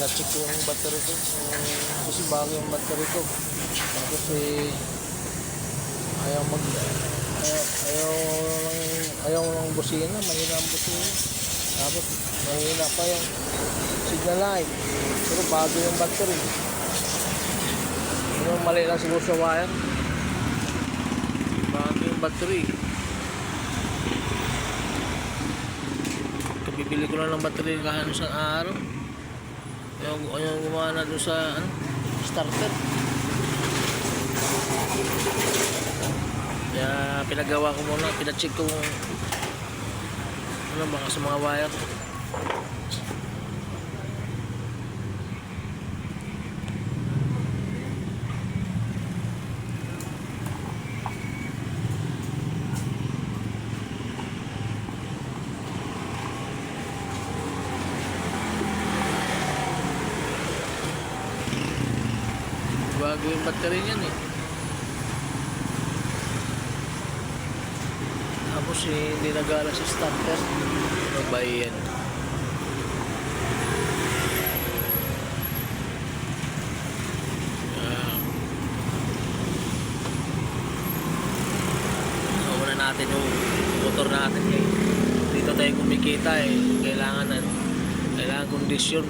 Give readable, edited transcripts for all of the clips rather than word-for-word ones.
pina-check ko yung battery ko. Kasi bago yung battery ko. Tapos ayaw mag ayaw ayaw ng busina, mahina ang busina. Tapos mahina pa yung signal light. Pero bago yung battery. Yung mali lang siguro sa wire. Bago yung battery. Bibili ko lang ng battery kahit isang araw. Yung gumawa na doon sa starter. Kaya pinagawa ko muna, pinacheck ko baka sa mga wire. Bago yung battery niyan eh. Tapos hindi nagala sa starter. Magbayan. Muna natin yung motor natin eh. Dito tayo kumikita eh. Kailangan kondisyon.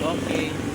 Okay.